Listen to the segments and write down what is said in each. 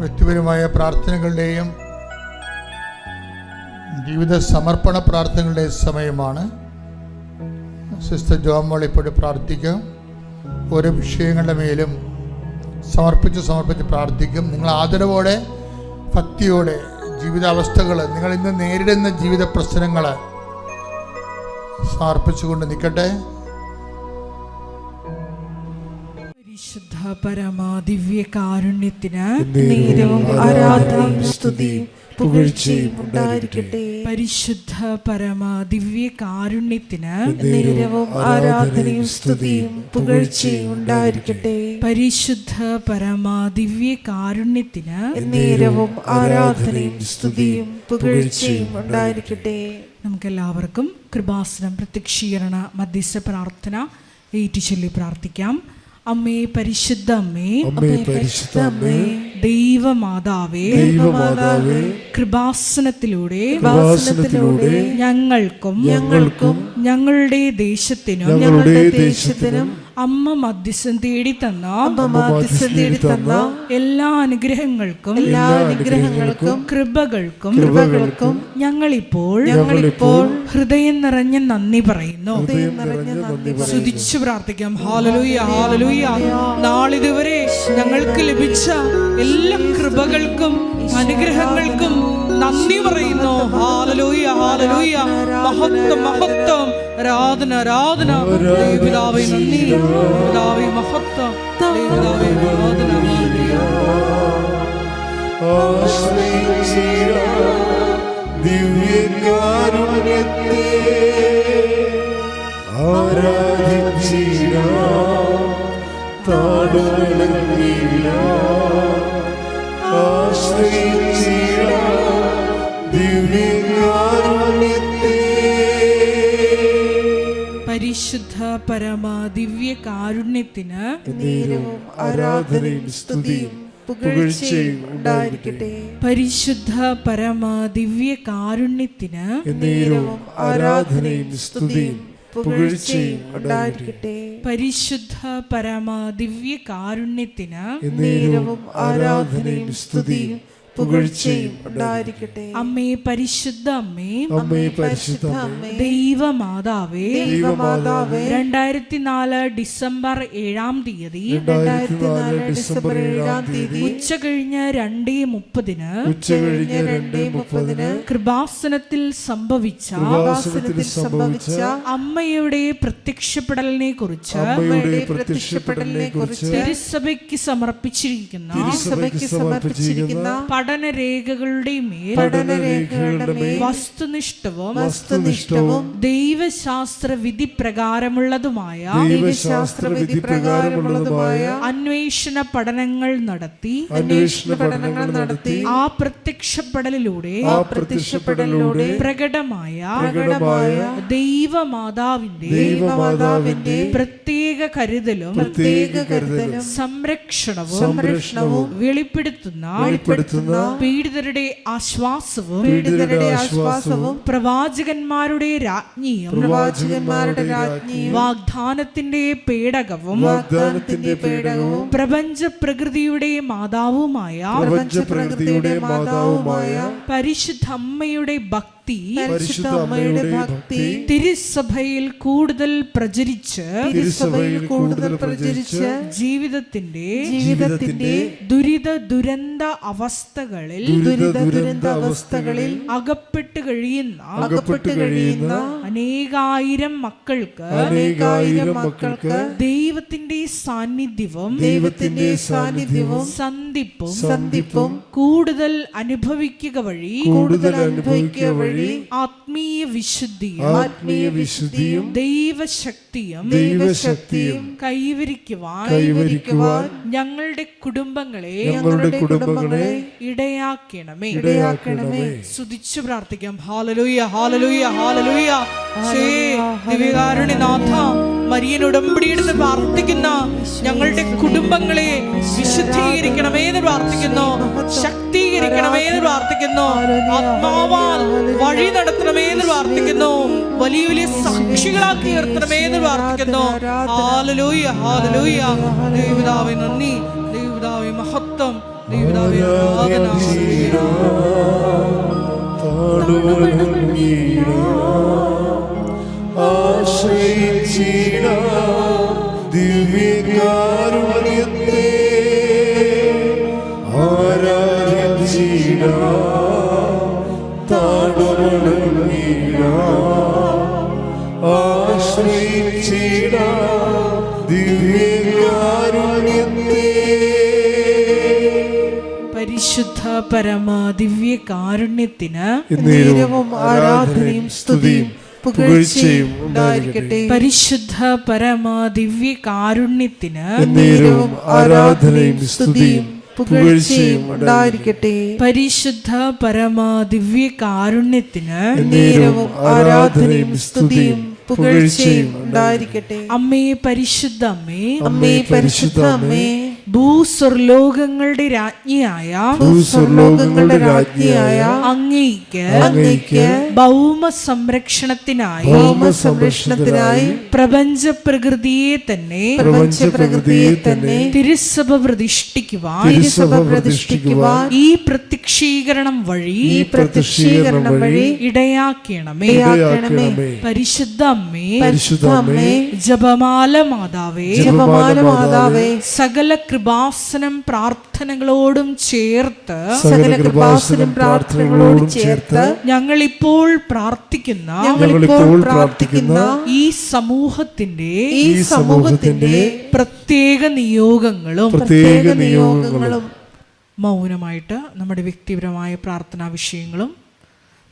വ്യക്തിപരമായ പ്രാർത്ഥനകളുടെയും ജീവിത സമർപ്പണ പ്രാർത്ഥനകളുടെ സമയമാണ്. സിസ്റ്റർ ജോമോൾ ഇപ്പോൾ പ്രാർത്ഥിക്കാം. ഓരോ വിഷയങ്ങളുടെ മേലും സമർപ്പിച്ച് പ്രാർത്ഥിക്കും. നിങ്ങൾ ആദരവോടെ, ഭക്തിയോടെ ജീവിതാവസ്ഥകൾ, നിങ്ങൾ ഇന്ന് നേരിടുന്ന ജീവിത പ്രശ്നങ്ങൾ സമർപ്പിച്ചുകൊണ്ട് നിൽക്കട്ടെ. പരിശുദ്ധ പരമാ ദിവ്യ കാരുണ്യത്തിന് നേരവും ആരാധനയും സ്തുതിയും പുകഴ്ചയും ഉണ്ടായിരിക്കട്ടെ. പരിശുദ്ധ പരമാ ദിവ്യ കാരുണ്യത്തിന് നേരവും ആരാധനയും സ്തുതിയും പുകഴ്ചയും ഉണ്ടായിരിക്കട്ടെ. പരിശുദ്ധ പരമാ ദിവ്യ കാരുണ്യത്തിന് നേരവും ആരാധനയും സ്തുതിയും പുകഴ്ചയും ഉണ്ടായിരിക്കട്ടെ. നമുക്കെല്ലാവർക്കും കൃപാസനം പ്രത്യക്ഷീകരണ മധ്യസ്ഥ പ്രാർത്ഥന ഏറ്റുചൊല്ലി പ്രാർത്ഥിക്കാം. അമ്മേ പരിശുദ്ധ അമ്മേ, ദൈവമാതാവേ, കൃപാസനത്തിലൂടെ ഞങ്ങൾക്കും ഞങ്ങളുടെ ദേശത്തിനും അമ്മ മധ്യസ്ഥം തേടി തന്ന എല്ലാ അനുഗ്രഹങ്ങൾക്കും കൃപകൾക്കും ഞങ്ങളിപ്പോൾ ഹൃദയം നിറഞ്ഞ നന്ദി പറയുന്നു. സ്തുതിച്ചു പ്രാർത്ഥിക്കാം. Hallelujah, hallelujah. നാളിതുവരെ ഞങ്ങൾക്ക് ലഭിച്ച എല്ലാ കൃപകൾക്കും അനുഗ്രഹങ്ങൾക്കും നന്ദി പറയുന്നു. Hallelujah, hallelujah. മഹത്വം, മഹത്വം, ആരാധന, ആരാധന. ദൈവപിതാവേ നന്ദി, പിതാവേ മഹത്വം, ദൈവപിതാവേ ആരാധന. ദിവ്യകാരുണ്യത്തെ ആരാധിച്ചിടാം, താടുവണങ്ങിടാം, ആശ്രയിച്ചിടാം ദിവ്യകാരുണ്യത്തെ. പരിശുദ്ധ പരമാ ദിവ്യ കാരുണ്യത്തിന് നേരവും ആരാധനയും സ്തുതിയും പുകഴ്ചയും ഉണ്ടായിരിക്കട്ടെ. പരിശുദ്ധ പരമാ ദിവ്യ കാരുണ്യത്തിന് നേരവും ആരാധനയും സ്തുതിയും പുകഴ്ചയും ഉണ്ടായിരിക്കട്ടെ. പരിശുദ്ധ പരമാ ദിവ്യ കാരുണ്യത്തിന് നേരവും ആരാധനയും സ്തുതിയും പുകഴ്ചയും ഉണ്ടായിരിക്കട്ടെ. അമ്മേ പരിശുദ്ധ അമ്മേ, അമ്മേ പരിശുദ്ധ അമ്മേ, ദൈവമാതാവേ, 2004 ഡിസംബർ 7-ാം തീയതി ഉച്ച കഴിഞ്ഞ് 2:30 കൃപാസനത്തിൽ സംഭവിച്ച അമ്മയുടെ പ്രത്യക്ഷപ്പെടലിനെ കുറിച്ച് തിരുസഭയ്ക്ക് സമർപ്പിച്ചിരിക്കുന്ന പഠനരേഖകളുടെ മേൽ വസ്തുനിഷ്ഠവും ദൈവശാസ്ത്ര വിധി പ്രകാരമുള്ളതുമായ അന്വേഷണ പഠനങ്ങൾ നടത്തി ആ പ്രത്യക്ഷപ്പെടലിലൂടെ പ്രകടമായ ദൈവമാതാവിന്റെ പ്രത്യേക കരുതലും സംരക്ഷണവും വെളിപ്പെടുത്തുന്ന പീഡിതരുടെ ആശ്വാസവും പ്രവാചകന്മാരുടെ രാജ്ഞിയും വാഗ്ദാനത്തിന്റെ പേടകവും പ്രപഞ്ച പ്രകൃതിയുടെ മാതാവുമായ പരിശുദ്ധ അമ്മയുടെ ഭക്തി തിരുസഭയിൽ കൂടുതൽ പ്രചരിച്ച് ജീവിതത്തിന്റെ ദുരന്ത അവസ്ഥകളിൽ അകപ്പെട്ട് കഴിയുന്ന അനേകായിരം മക്കൾക്ക് ദൈവത്തിന്റെ സാന്നിധ്യവും സന്ധിപ്പും കൂടുതൽ അനുഭവിക്കുക വഴി ആത്മീയ വിശുദ്ധിയും ദൈവശക്തിയും കൈവരിക്കുവാൻ ഞങ്ങളുടെ കുടുംബങ്ങളെ ഇടയാക്കണമേ. സ്തുതിച്ചു പ്രാർത്ഥിക്കാം. Hallelujah, hallelujah, hallelujah. ദിവ്യകാരുണ്യനാഥ, മരിയൻ ഉടമ്പടിയെടുത്ത് പ്രാർത്ഥിക്കുന്ന ഞങ്ങളുടെ കുടുംബങ്ങളെ വിശുദ്ധീകരിക്കണമേ എന്ന് പ്രാർത്ഥിക്കുന്നു, ശക്തീകരിക്കണമേ എന്ന് പ്രാർത്ഥിക്കുന്നു, ആത്മാവാൽ വഴി നടത്തണമേ എന്ന് പ്രാർത്ഥിക്കുന്നു, വലിയ വലിയ സാക്ഷികളാക്കി ഉയർത്തണമേ എന്ന് പ്രാർത്ഥിക്കുന്നു. Hallelujah, hallelujah. ദൈവപിതാവേ നന്ദി, ദൈവപിതാവേ മഹത്വം, ദൈവനാമേ ആരാധന. ദിവ്യകാരുണ്യത്തെ പരിശുദ്ധ പരമ ദിവ്യകാരുണ്യത്തിന് എന്നേരവും ആരാധനയും സ്തുതിയും പുകഴ്ചയും ഉണ്ടായിരിക്കട്ടെ. പരിശുദ്ധ പരമ ദിവ്യകാരുണ്യത്തിന് എന്നേരവും ആരാധനയും സ്തുതിയും പുകഴ്ചയും ഉണ്ടായിരിക്കട്ടെ. പരിശുദ്ധ പരമ ദിവ്യകാരുണ്യത്തിന് എന്നേരവും ആരാധനയും സ്തുതിയും പുകഴ്ചയും ഉണ്ടായിരിക്കട്ടെ. അമ്മേ പരിശുദ്ധ അമ്മേ, അമ്മേ പരിശുദ്ധ അമ്മേ, ഭൂസ്വർലോകങ്ങളുടെ രാജ്ഞിയായ അങ്ങേയ്ക്ക് ഭൗമ സംരക്ഷണത്തിനായി പ്രപഞ്ച പ്രകൃതിയെ തന്നെ തിരുസഭ പ്രതിഷ്ഠിക്കുവാൻ ഈ പ്രത്യക്ഷീകരണം വഴി ഇടയാക്കണമേ. പരിശുദ്ധ അമ്മേ, ജപമാല മാതാവേ, സകല കൃപാസനം പ്രാർത്ഥനകളോടും ചേർത്ത് ഞങ്ങളിപ്പോൾ പ്രാർത്ഥിക്കുന്ന ഈ സമൂഹത്തിന്റെ പ്രത്യേക നിയോഗങ്ങളും മൗനമായിട്ട് നമ്മുടെ വ്യക്തിപരമായ പ്രാർത്ഥനാ വിഷയങ്ങളും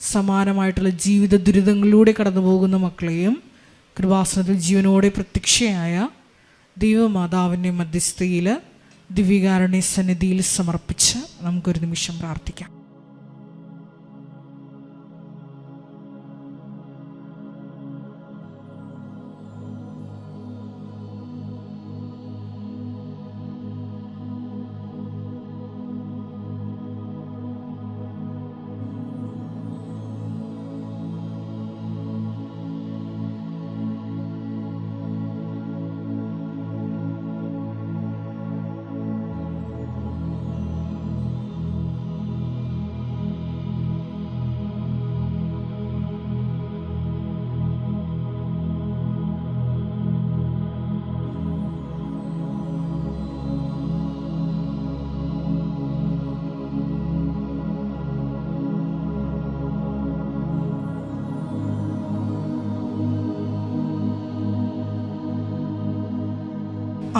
സമാനമായിട്ടുള്ള ജീവിത ദുരിതങ്ങളിലൂടെ കടന്നു പോകുന്ന മക്കളെയും കൃപാസനത്തിൽ ജീവനോടെ പ്രത്യക്ഷയായ ദൈവമാതാവിൻ്റെ മധ്യസ്ഥയിൽ ദിവ്യകാരുണ്യ സന്നിധിയിൽ സമർപ്പിച്ച് നമുക്കൊരു നിമിഷം പ്രാർത്ഥിക്കാം.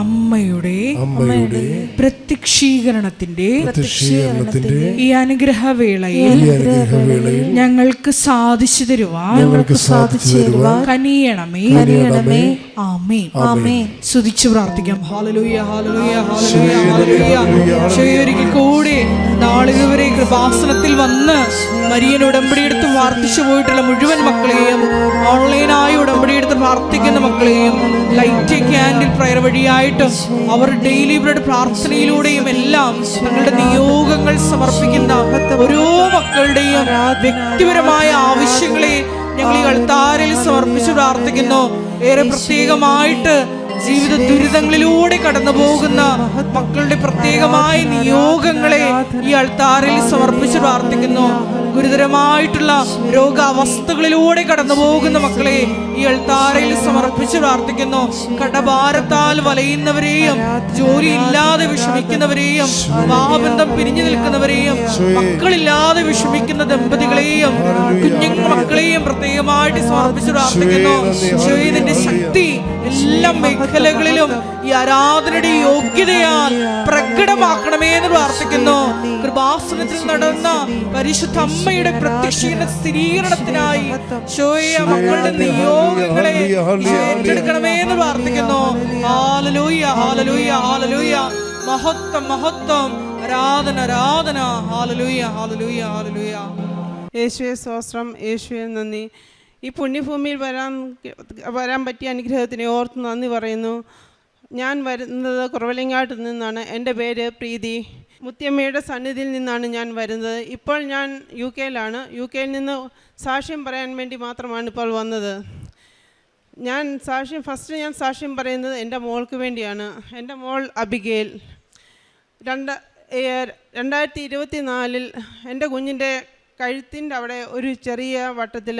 അമ്മയുടെ പ്രത്യക്ഷീകരണത്തിന്റെ ഈ അനുഗ്രഹവേളയിൽ ഞങ്ങൾക്ക് സാധിച്ചു തരുവാൻ കനിയണമേ. ആമേൻ. സ്തുതിച്ചു പ്രാർത്ഥിക്കാം. Hallelujah, hallelujah, hallelujah, hallelujah. ഒരിക്കൽ കൂടി നാളിതുവരെ കൃപാസനത്തിൽ വന്ന് മരിയൻ ഉടമ്പടിയെടുത്ത് പ്രാർത്ഥിച്ചു പോയിട്ടുള്ള മുഴുവൻ മക്കളെയും, ഓൺലൈനായി ഉടമ്പടിയെടുത്ത് പ്രാർത്ഥിക്കുന്ന മക്കളെയും, ലൈറ്റ് ക്യാൻഡിൽ പ്രയർ വഴിയായിട്ടും അവർ ഡെയിലി ബ്രെഡ് പ്രാർത്ഥനയിലൂടെയും എല്ലാം തങ്ങളുടെ നിയോഗങ്ങൾ സമർപ്പിക്കുന്ന ഓരോ മക്കളുടെയും വ്യക്തിപരമായ ആവശ്യങ്ങളെ ഞങ്ങൾ ഈ അൾത്താരയിൽ സമർപ്പിച്ച് പ്രാർത്ഥിക്കുന്നു. ഏറെ പ്രത്യേകമായിട്ട് ജീവിത ദുരിതങ്ങളിലൂടെ കടന്നു പോകുന്ന മക്കളുടെ പ്രത്യേകമായ നിയോഗങ്ങളെ ഈ അൾത്താരയിൽ സമർപ്പിച്ച് പ്രാർത്ഥിക്കുന്നു. ഗുരുതരമായിട്ടുള്ള രോഗാവസ്ഥകളിലൂടെ കടന്നു പോകുന്ന മക്കളെ ഈ അൾത്താരയിൽ സമർപ്പിച്ച് പ്രാർത്ഥിക്കുന്നു. കടഭാരത്താൽ വലയുന്നവരെയും, ജോലി ഇല്ലാതെ വിഷമിക്കുന്നവരെയും, വിവാഹബന്ധം പിരിഞ്ഞു നിൽക്കുന്നവരെയും, മക്കളില്ലാതെ വിഷമിക്കുന്ന ദമ്പതികളെയും കുഞ്ഞു മക്കളെയും പ്രത്യേകമായിട്ട് സമർപ്പിച്ച് പ്രാർത്ഥിക്കുന്നു. ഈശോയുടെ ശക്തി എല്ലാ മേഖലകളിലും ഈ ആരാധനയുടെ യോഗ്യതയാൽ പ്രകടമാക്കണമേ എന്ന് പ്രാർത്ഥിക്കുന്നു. കൃപാസനത്തിൽ നടന്ന പരിശുദ്ധ അമ്മയുടെ പ്രത്യക്ഷീകരണ സ്ഥിരീകരണത്തിനായി മക്കളുടെ നിയോഗങ്ങളെ ഏറ്റെടുക്കണമേ എന്ന് പ്രാർത്ഥിക്കുന്നു. Hallelujah, hallelujah, hallelujah. മഹത്വം, മഹത്വം, ആരാധന, ആരാധന. Hallelujah, hallelujah, hallelujah. യേശുവേ സ്തോത്രം, യേശുവേ നന്ദി. ഈ പുണ്യഭൂമിയിൽ വരാൻ പറ്റിയ അനുഗ്രഹത്തിനെ ഓർത്ത് നന്ദി പറയുന്നു. ഞാൻ വരുന്നത് കുറവലങ്ങാട്ട് നിന്നാണ്. എൻ്റെ പേര് പ്രീതി. മുത്തിയമ്മയുടെ സന്നിധിയിൽ നിന്നാണ് ഞാൻ വരുന്നത്. ഇപ്പോൾ ഞാൻ UK-യിലാണ്. UK-യിൽ നിന്ന് സാക്ഷ്യം പറയാൻ വേണ്ടി മാത്രമാണ് ഇപ്പോൾ വന്നത്. ഞാൻ സാക്ഷ്യം പറയുന്നത് എൻ്റെ മോൾക്ക് വേണ്ടിയാണ്. എൻ്റെ മോൾ അബിഗേൽ 2024 എൻ്റെ കുഞ്ഞിൻ്റെ കഴുത്തിൻ്റെ അവിടെ ഒരു ചെറിയ വട്ടത്തിൽ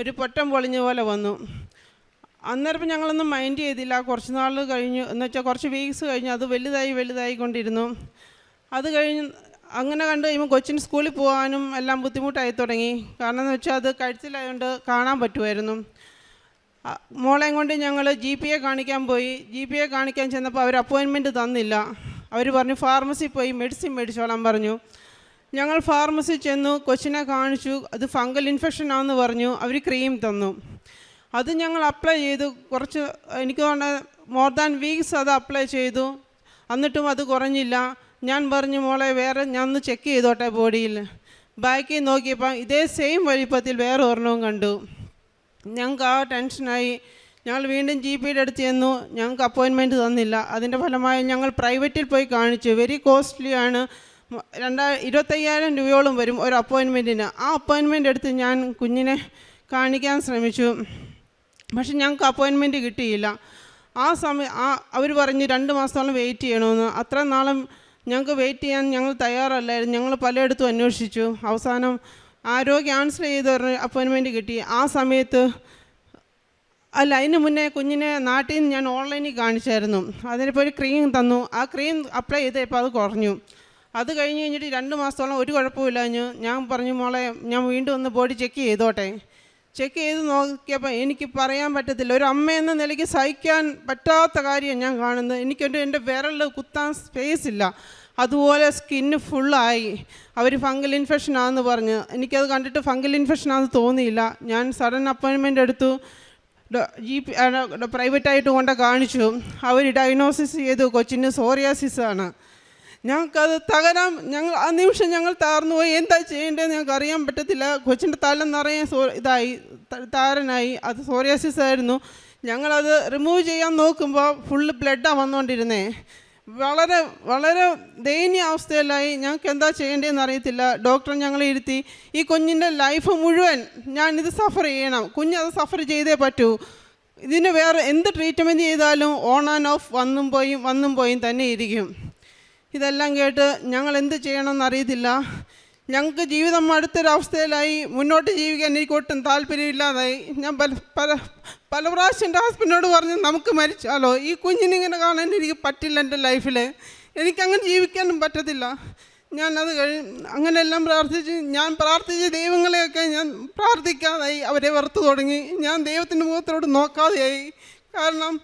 ഒരു പൊട്ടം പൊളിഞ്ഞ പോലെ വന്നു. അന്നേരം ഞങ്ങളൊന്നും മൈൻഡ് ചെയ്തില്ല. കുറച്ച് നാൾ കഴിഞ്ഞു, എന്നുവെച്ചാൽ കുറച്ച് വീക്സ് കഴിഞ്ഞ് അത് വലുതായി കൊണ്ടിരുന്നു. അത് കഴിഞ്ഞ് അങ്ങനെ കണ്ടു കഴിയുമ്പോൾ കൊച്ചിന് സ്കൂളിൽ പോകാനും എല്ലാം ബുദ്ധിമുട്ടായി തുടങ്ങി. കാരണം എന്ന് വെച്ചാൽ അത് കഴുത്തിലായതുകൊണ്ട് കാണാൻ പറ്റുമായിരുന്നു. മോളെയും കൊണ്ട് ഞങ്ങൾ GPA കാണിക്കാൻ പോയി. GPA കാണിക്കാൻ ചെന്നപ്പോൾ അവർ അപ്പോയിൻമെൻറ്റ് തന്നില്ല. അവർ പറഞ്ഞു ഫാർമസി പോയി മെഡിസിൻ മേടിച്ചോളാൻ പറഞ്ഞു. ഞങ്ങൾ ഫാർമസി ചെന്നു, കൊച്ചിനെ കാണിച്ചു. അത് ഫംഗൽ ഇൻഫെക്ഷൻ ആണെന്ന് പറഞ്ഞു. അവർ ക്രീം തന്നു. അത് ഞങ്ങൾ അപ്ലൈ ചെയ്തു. കുറച്ച് എനിക്ക് തോന്നുന്നത് മോർ ദാൻ വീക്സ് അത് അപ്ലൈ ചെയ്തു. എന്നിട്ടും അത് കുറഞ്ഞില്ല. ഞാൻ പറഞ്ഞു മോളെ വേറെ ഞാൻ ഒന്ന് ചെക്ക് ചെയ്തോട്ടെ ബോഡിയിൽ. ബാക്കിൽ നോക്കിയപ്പോൾ ഇതേ സെയിം വലിപ്പത്തിൽ വേറെ ഒരെണ്ണവും കണ്ടു. ഞങ്ങൾക്ക് ആ ടെൻഷനായി. ഞങ്ങൾ വീണ്ടും GPയുടെ അടുത്ത് ചെന്നു. ഞങ്ങൾക്ക് അപ്പോയിൻമെൻറ്റ് തന്നില്ല. അതിൻ്റെ ഫലമായി ഞങ്ങൾ പ്രൈവറ്റിൽ പോയി കാണിച്ചു. വെരി കോസ്റ്റ്ലി ആണ്. 25,000 രൂപയോളം വരും ഒരു അപ്പോയിൻമെൻറ്റിന്. ആ അപ്പോയിൻമെൻ്റ് എടുത്ത് ഞാൻ കുഞ്ഞിനെ കാണിക്കാൻ ശ്രമിച്ചു. പക്ഷെ ഞങ്ങൾക്ക് അപ്പോയിൻമെൻറ്റ് കിട്ടിയില്ല. ആ സമയം അവർ പറഞ്ഞു 2 മാസത്തോളം വെയിറ്റ് ചെയ്യണമെന്ന്. അത്ര നാളും ഞങ്ങൾക്ക് വെയിറ്റ് ചെയ്യാൻ ഞങ്ങൾ തയ്യാറല്ലായിരുന്നു. ഞങ്ങൾ പലയിടത്തും അന്വേഷിച്ചു. അവസാനം ആരോഗ്യ ക്യാൻസൽ ചെയ്ത അപ്പോയിൻമെൻറ്റ് കിട്ടി. ആ സമയത്ത് അതിന് മുന്നേ കുഞ്ഞിനെ നാട്ടിൽ നിന്ന് ഞാൻ ഓൺലൈനിൽ കാണിച്ചായിരുന്നു. അതിനിപ്പോൾ ഒരു ക്രീം തന്നു. ആ ക്രീം അപ്ലൈ ചെയ്തപ്പോൾ അത് കുറഞ്ഞു. അത് കഴിഞ്ഞ് കഴിഞ്ഞിട്ട് 2 മാസത്തോളം ഒരു കുഴപ്പമില്ല. ഞാൻ പറഞ്ഞു മോളെ ഞാൻ വീണ്ടും ഒന്ന് ബോഡി ചെക്ക് ചെയ്തോട്ടെ. ചെക്ക് ചെയ്ത് നോക്കിയപ്പോൾ എനിക്ക് പറയാൻ പറ്റത്തില്ല. ഒരു അമ്മ എന്ന നിലയ്ക്ക് സഹിക്കാൻ പറ്റാത്ത കാര്യം ഞാൻ കാണുന്നത്. എൻ്റെ വിരൽ കുത്താൻ സ്പേസ് ഇല്ല. അതുപോലെ സ്കിന്ന് ഫുള്ളായി. അവർ ഫംഗൽ ഇൻഫെക്ഷൻ ആണെന്ന് പറഞ്ഞ്. എനിക്കത് കണ്ടിട്ട് ഫംഗൽ ഇൻഫെക്ഷൻ ആണെന്ന് തോന്നിയില്ല. ഞാൻ സഡൻ അപ്പോയിൻമെൻ്റ് എടുത്തു. പ്രൈവറ്റായിട്ട് കൊണ്ട് കാണിച്ചു. അവർ ഡയഗ്നോസിസ് ചെയ്തു കൊച്ചിന് സോറിയാസിസ് ആണ്. ഞങ്ങൾക്കത് ഞങ്ങൾ ആ നിമിഷം ഞങ്ങൾ തകർന്നു പോയി. എന്താ ചെയ്യേണ്ടതെന്ന് ഞങ്ങൾക്ക് അറിയാൻ പറ്റത്തില്ല. കൊച്ചിൻ്റെ തല നിറയെ താരനായി. അത് സോറിയാസിസ് ആയിരുന്നു. ഞങ്ങളത് റിമൂവ് ചെയ്യാൻ നോക്കുമ്പോൾ ഫുള്ള് ബ്ലഡാണ് വന്നുകൊണ്ടിരുന്നേ. വളരെ വളരെ ദയനീയ അവസ്ഥയിലായി. ഞങ്ങൾക്ക് എന്താ ചെയ്യേണ്ടതെന്ന് അറിയത്തില്ല. ഡോക്ടർ ഞങ്ങളെ ഇരുത്തി ഈ കുഞ്ഞിൻ്റെ ലൈഫ് മുഴുവൻ ഞാനിത് സഫർ ചെയ്യണം. കുഞ്ഞത് സഫർ ചെയ്തേ പറ്റൂ. ഇതിന് വേറെ എന്ത് ട്രീറ്റ്മെൻറ്റ് ചെയ്താലും ഓൺ ആൻഡ് ഓഫ് വന്നും പോയും തന്നെ ഇരിക്കും. ഇതെല്ലാം കേട്ട് ഞങ്ങൾ എന്ത് ചെയ്യണമെന്ന് അറിയത്തില്ല. ഞങ്ങൾക്ക് ജീവിതം അടുത്തൊരവസ്ഥയിലായി. മുന്നോട്ട് ജീവിക്കാൻ എനിക്ക് ഒട്ടും താല്പര്യമില്ലാതായി. ഞാൻ പല പ്രാവശ്യം എൻ്റെ ഹസ്ബൻഡിനോട് പറഞ്ഞു നമുക്ക് മരിച്ചാലോ, ഈ കുഞ്ഞിനിങ്ങനെ കാണാൻ എനിക്ക് പറ്റില്ല. എൻ്റെ ലൈഫിൽ എനിക്കങ്ങനെ ജീവിക്കാനും പറ്റത്തില്ല. ഞാനത് അങ്ങനെയെല്ലാം ഞാൻ പ്രാർത്ഥിച്ച ദൈവങ്ങളെയൊക്കെ ഞാൻ പ്രാർത്ഥിക്കാതായി. അവരെ വെറുത്തു തുടങ്ങി. ഞാൻ ദൈവത്തിൻ്റെ മുഖത്തോട് നോക്കാതെയായി. കാരണം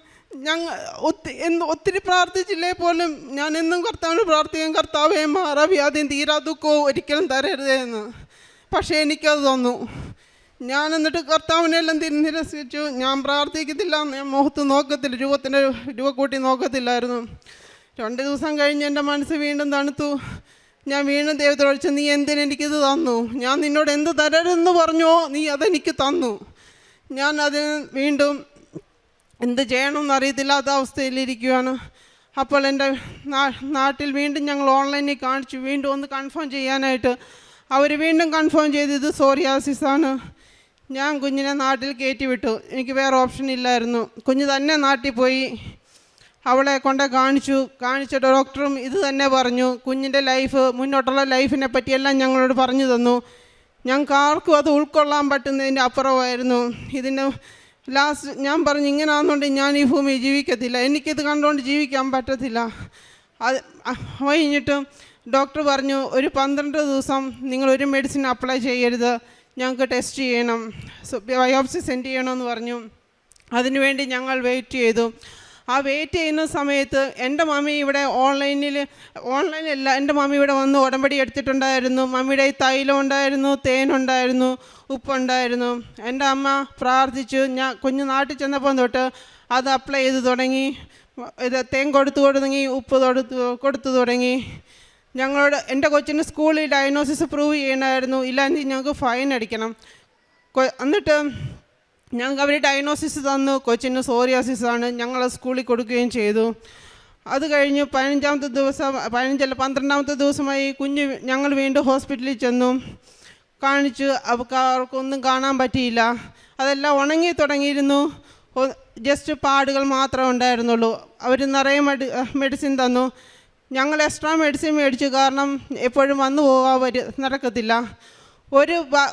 ഒത്തിരി പ്രാർത്ഥിച്ചില്ലേ പോലും ഞാൻ എന്നും കർത്താവിന് പ്രാർത്ഥിക്കാൻ, കർത്താവേ മാറാവ്യാധിയും തീരാ ദുഃഖവും ഒരിക്കലും തരരുതേ എന്ന്. പക്ഷേ എനിക്കത് തോന്നു. ഞാൻ എന്നിട്ട് കർത്താവിനെല്ലാം നിരസിച്ചു. ഞാൻ പ്രാർത്ഥിക്കത്തില്ല, ഞാൻ മുഖത്ത് നോക്കത്തില്ല, രൂപ കൂട്ടി നോക്കത്തില്ലായിരുന്നു. 2 ദിവസം കഴിഞ്ഞ് എൻ്റെ മനസ്സ് വീണ്ടും തണുത്തു. ഞാൻ വീണ്ടും ദൈവത്തോട് ചോദിച്ചു, നീ എന്തിനെനിക്കിത് തന്നു? ഞാൻ നിന്നോട് എന്ത് തരരുതെന്ന് പറഞ്ഞോ നീ അതെനിക്ക് തന്നു. ഞാൻ അതിന് വീണ്ടും എന്ത് ചെയ്യണമെന്ന് അറിയത്തില്ലാത്ത അവസ്ഥയിലിരിക്കുകയാണ്. അപ്പോൾ എൻ്റെ നാട്ടിൽ വീണ്ടും ഞങ്ങൾ ഓൺലൈനിൽ കാണിച്ചു. വീണ്ടും ഒന്ന് കൺഫേം ചെയ്യാനായിട്ട് അവർ വീണ്ടും കൺഫേം ചെയ്ത് ഇത് സോറിയാസിസ് ആണ്. ഞാൻ കുഞ്ഞിനെ നാട്ടിൽ കയറ്റി വിട്ടു. എനിക്ക് വേറെ ഓപ്ഷൻ ഇല്ലായിരുന്നു. കുഞ്ഞ് തന്നെ നാട്ടിൽ പോയി. അവളെ കൊണ്ട് കാണിച്ച ഡോക്ടറും ഇത് തന്നെ പറഞ്ഞു. കുഞ്ഞിൻ്റെ മുന്നോട്ടുള്ള ലൈഫിനെ പറ്റിയെല്ലാം ഞങ്ങളോട് പറഞ്ഞു തന്നു. ഞങ്ങൾക്ക് ആർക്കും അത് ഉൾക്കൊള്ളാൻ പറ്റുന്നതിൻ്റെ അപ്പുറമായിരുന്നു. ഇതിന് ലാസ്റ്റ് ഞാൻ പറഞ്ഞു, ഇങ്ങനെയാണെന്നുണ്ടെങ്കിൽ ഞാൻ ഈ ഭൂമിയിൽ ജീവിക്കത്തില്ല, എനിക്കിത് കണ്ടുകൊണ്ട് ജീവിക്കാൻ പറ്റത്തില്ല. അത് കഴിഞ്ഞിട്ടും ഡോക്ടർ പറഞ്ഞു, ഒരു 12 ദിവസം നിങ്ങളൊരു മെഡിസിൻ അപ്ലൈ ചെയ്യരുത്, ഞങ്ങൾക്ക് ടെസ്റ്റ് ചെയ്യണം, ബയോപ്സി സെൻഡ് ചെയ്യണമെന്ന് പറഞ്ഞു. അതിനുവേണ്ടി ഞങ്ങൾ വെയിറ്റ് ചെയ്തു. ആ വെയിറ്റ് ചെയ്യുന്ന സമയത്ത് എൻ്റെ മമ്മി ഇവിടെ ഓൺലൈനല്ല, എൻ്റെ മമ്മി ഇവിടെ വന്ന് ഉടമ്പടി എടുത്തിട്ടുണ്ടായിരുന്നു. മമ്മിയുടെ തൈലം ഉണ്ടായിരുന്നു, തേനുണ്ടായിരുന്നു, ഉപ്പുണ്ടായിരുന്നു. എൻ്റെ അമ്മ പ്രാർത്ഥിച്ചു. ഞാൻ കുഞ്ഞ് നാട്ടിൽ ചെന്നപ്പോൾ തൊട്ട് അത് അപ്ലൈ ചെയ്ത് തുടങ്ങി. ഇത് തേൻ കൊടുത്തു തുടങ്ങി, ഉപ്പ് കൊടുത്തു തുടങ്ങി. ഞങ്ങളോട് എൻ്റെ കൊച്ചിന് സ്കൂളിൽ ഡയഗ്നോസിസ് പ്രൂവ് ചെയ്യണമായിരുന്നു, ഇല്ലാങ്കിൽ ഞങ്ങൾക്ക് ഫൈൻ അടിക്കണം. എന്നിട്ട് ഞങ്ങൾക്ക് അവർ ഡയഗ്നോസിസ് തന്നു, കൊച്ചിന് സോറിയാസിസ് ആണ്. ഞങ്ങൾ സ്കൂളിൽ കൊടുക്കുകയും ചെയ്തു. അത് കഴിഞ്ഞ് 12ാമത്തെ ദിവസമായി ഞങ്ങൾ വീണ്ടും ഹോസ്പിറ്റലിൽ ചെന്നു. കാണിച്ചു. അവർക്കൊന്നും കാണാൻ പറ്റിയില്ല. അതെല്ലാം ഉണങ്ങി തുടങ്ങിയിരുന്നു. ജസ്റ്റ് പാടുകൾ മാത്രമേ ഉണ്ടായിരുന്നുള്ളൂ. അവർ നിറയെ മെഡിസിൻ തന്നു. ഞങ്ങൾ എക്സ്ട്രാ മെഡിസിൻ മേടിച്ചു, കാരണം എപ്പോഴും വന്നു പോകാൻ നടക്കത്തില്ല.